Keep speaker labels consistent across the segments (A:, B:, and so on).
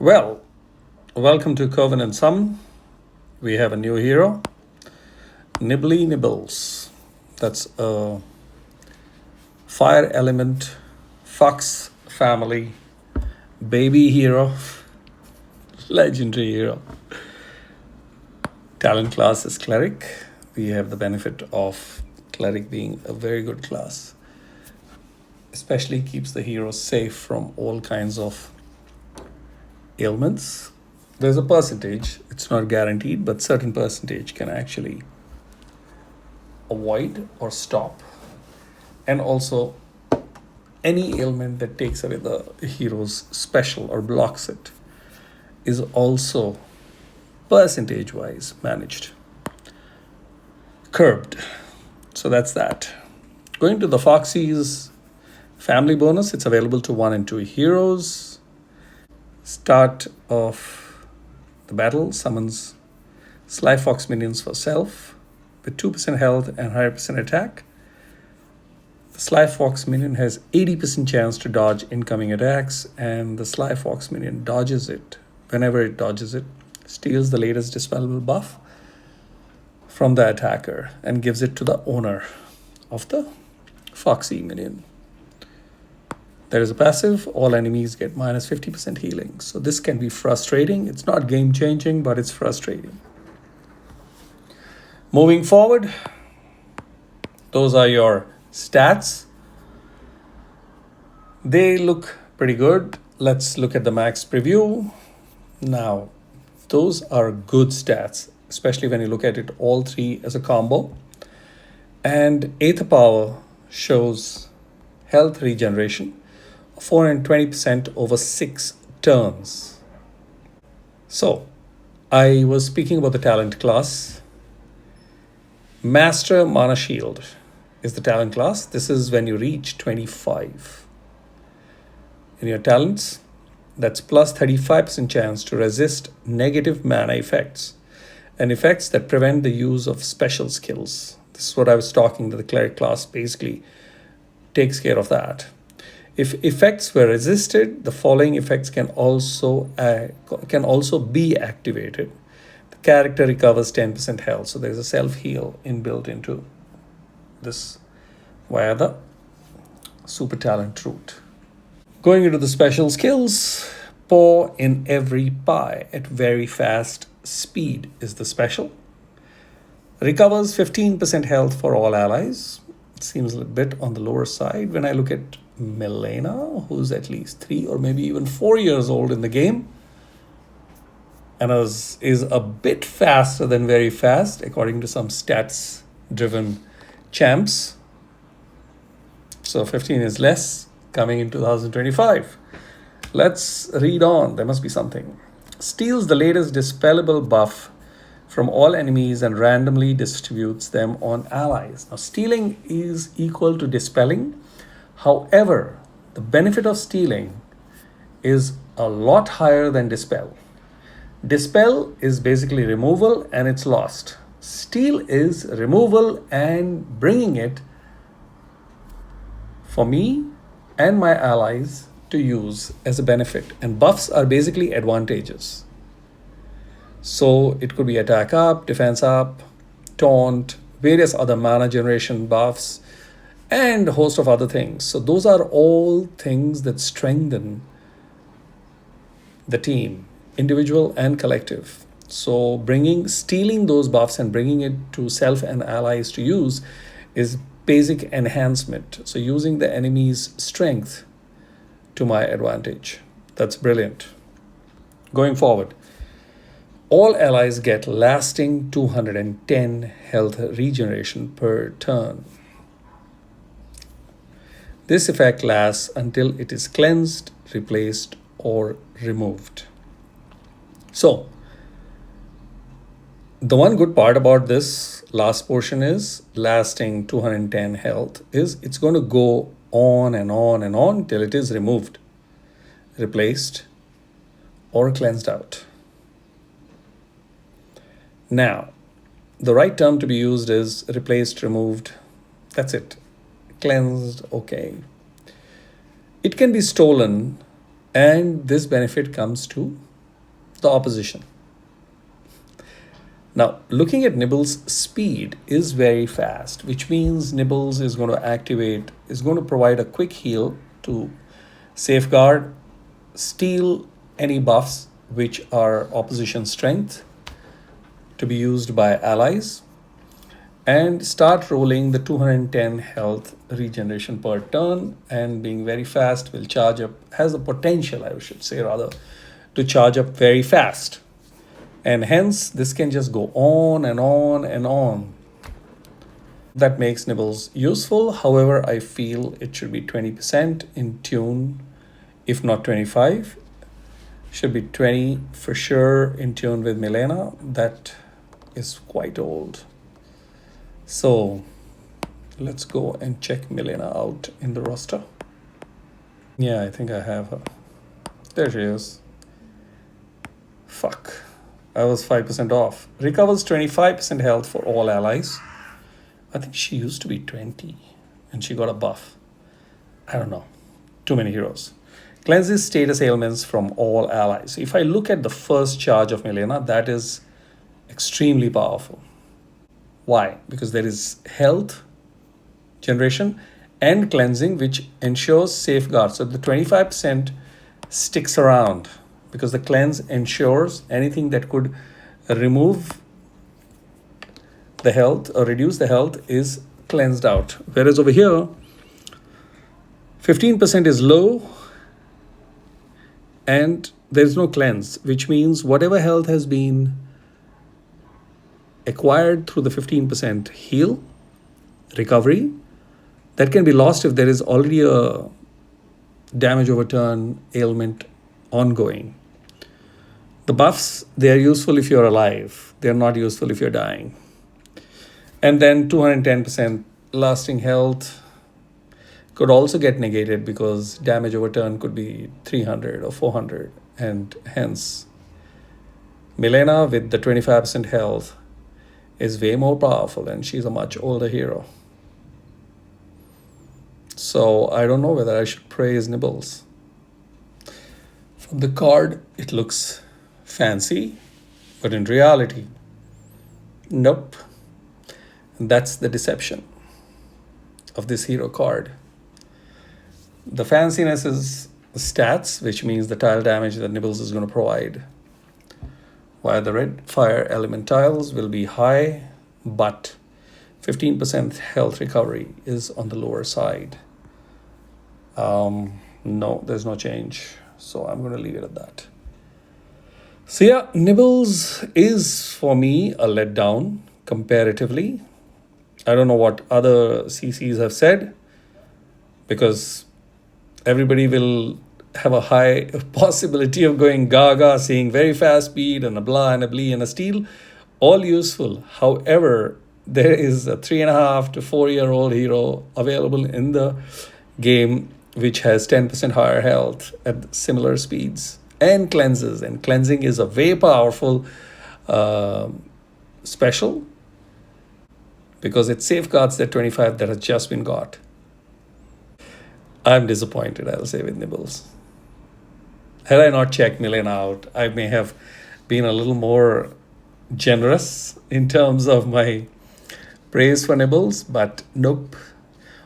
A: Well, welcome to Covenant Summon. We have a new hero, Nibbles. That's a fire element, Fox family, baby hero, legendary hero. Talent class is Cleric. We have the benefit of Cleric being a very good class, especially keeps the hero safe from all kinds of ailments. There's a percentage, it's not guaranteed, but certain percentage can actually avoid or stop. And also, any ailment that takes away the hero's special or blocks it is also percentage wise managed, curbed. So that's that. Going to the Foxy's family bonus, it's available to 1 and 2 heroes. Start of the battle summons Sly Fox minions for self with 2% health and 100% attack. The Sly Fox minion has 80% chance to dodge incoming attacks, and the Sly Fox minion dodges it. Whenever it dodges it, steals the latest dispellable buff from the attacker and gives it to the owner of the Foxy minion. There is a passive, all enemies get minus 50% healing. So this can be frustrating. It's not game changing, but it's frustrating. Moving forward, those are your stats. They look pretty good. Let's look at the max preview. Now, those are good stats, especially when you look at it all three as a combo. And Aether Power shows health regeneration, 420% over 6 turns. So, I was speaking about the talent class. Master Mana Shield is the talent class. This is when you reach 25. In your talents, that's plus 35% chance to resist negative mana effects and effects that prevent the use of special skills. This is what I was talking, that the cleric class basically takes care of that. If effects were resisted, the following effects can also be activated. The character recovers 10% health, so there's a self-heal inbuilt into this via the super talent route. Going into the special skills, Paw in every pie at very fast speed is the special. Recovers 15% health for all allies. It seems a bit on the lower side when I look at Milena, who's at least 3 or maybe even 4 years old in the game, and is a bit faster than very fast, according to some stats-driven champs. So 15 is less coming in 2025. Let's read on. There must be something. Steals the latest dispellable buff from all enemies and randomly distributes them on allies. Now, stealing is equal to dispelling. However, the benefit of stealing is a lot higher than dispel. Dispel is basically removal and it's lost. Steal is removal and bringing it for me and my allies to use as a benefit. And buffs are basically advantages. So it could be attack up, defense up, taunt, various other mana generation buffs, and a host of other things. So those are all things that strengthen the team, individual and collective. So stealing those buffs and bringing it to self and allies to use is basic enhancement. So using the enemy's strength to my advantage. That's brilliant. Going forward, all allies get lasting 210 health regeneration per turn. This effect lasts until it is cleansed, replaced, or removed. So, the one good part about this last portion is lasting 210 health is it's going to go on and on and on till it is removed, replaced, or cleansed out. Now, the right term to be used is replaced, removed. That's it. Cleansed, okay. It can be stolen, and this benefit comes to the opposition. Now, looking at Nibbles' speed is very fast, which means Nibbles is going to provide a quick heal to safeguard, steal any buffs which are opposition strength to be used by allies, and start rolling the 210 health regeneration per turn, and being very fast will charge up, has the potential, I should say rather, to charge up very fast. And hence, this can just go on and on and on. That makes Nibbles useful. However, I feel it should be 20% in tune, if not 25. Should be 20 for sure in tune with Milena. That is quite old. So let's go and check Milena out in the roster. Yeah, I think I have her. There she is. Fuck. I was 5% off. Recovers 25% health for all allies. I think she used to be 20 and she got a buff. I don't know. Too many heroes. Cleanses status ailments from all allies. If I look at the first charge of Milena, that is extremely powerful. Why? Because there is health generation and cleansing, which ensures safeguard. So the 25% sticks around because the cleanse ensures anything that could remove the health or reduce the health is cleansed out. Whereas over here, 15% is low and there is no cleanse, which means whatever health has been acquired through the 15% heal, recovery, that can be lost if there is already a damage over turn ailment ongoing. The buffs, they are useful if you're alive. They're not useful if you're dying. And then 210% lasting health could also get negated because damage over turn could be 300 or 400. And hence, Milena with the 25% health is way more powerful and she's a much older hero. So I don't know whether I should praise Nibbles. From the card, it looks fancy, but in reality, nope. And that's the deception of this hero card. The fanciness is the stats, which means the tile damage that Nibbles is going to provide. While the red fire element tiles will be high, but 15% health recovery is on the lower side. No, there's no change. So I'm going to leave it at that. So yeah, Nibbles is for me a letdown comparatively. I don't know what other CCs have said because everybody will have a high possibility of going gaga, seeing very fast speed and a blah and a blee and a steal, all useful. However, there is a 3.5 to 4-year-old hero available in the game which has 10% higher health at similar speeds and cleanses. And cleansing is a way powerful special because it safeguards that 25 that has just been got. I'm disappointed, I'll say, with Nibbles. Had I not checked Milena out, I may have been a little more generous in terms of my praise for Nibbles, but nope.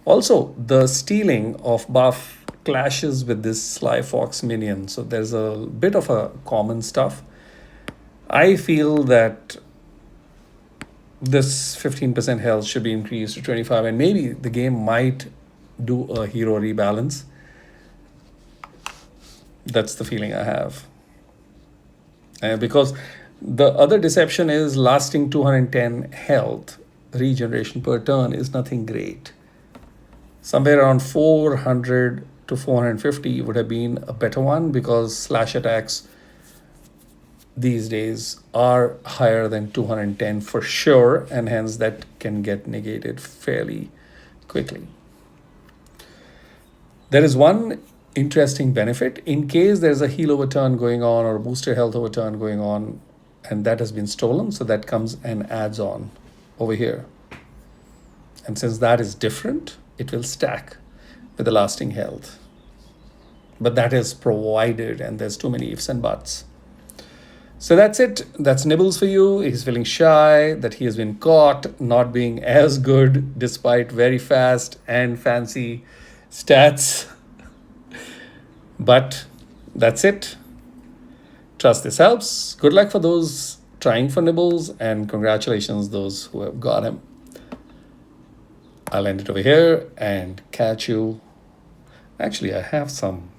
A: Also, the stealing of buff clashes with this Sly Fox minion, so there's a bit of a common stuff. I feel that this 15% health should be increased to 25, and maybe the game might do a hero rebalance. That's the feeling I have. Because the other deception is lasting 210 health regeneration per turn is nothing great. Somewhere around 400 to 450 would have been a better one because slash attacks these days are higher than 210 for sure, and hence that can get negated fairly quickly. There is one interesting benefit in case there's a heal overturn going on or a booster health overturn going on and that has been stolen, so that comes and adds on over here. And since that is different, it will stack with the lasting health. But that is provided, and there's too many ifs and buts. So that's it. That's Nibbles for you. He's feeling shy that he has been caught not being as good despite very fast and fancy stats. But that's it. Trust this helps. Good luck for those trying for Nibbles, and congratulations those who have got him. I'll end it over here and catch you. Actually, I have some.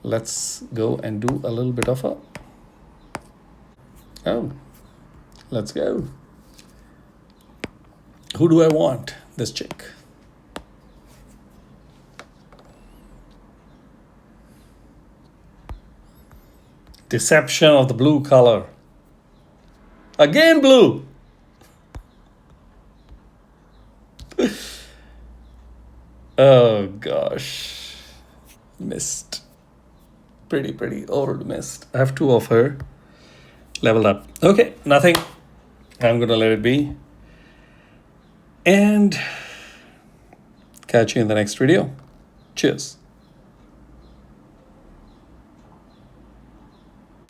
A: Let's go and do a little bit of a. Oh, let's go. Who do I want? This chick. Deception of the blue color. Again, blue. Oh gosh. Missed. Pretty old missed. I have two of her. Leveled up. Okay, nothing. I'm gonna let it be. And catch you in the next video. Cheers.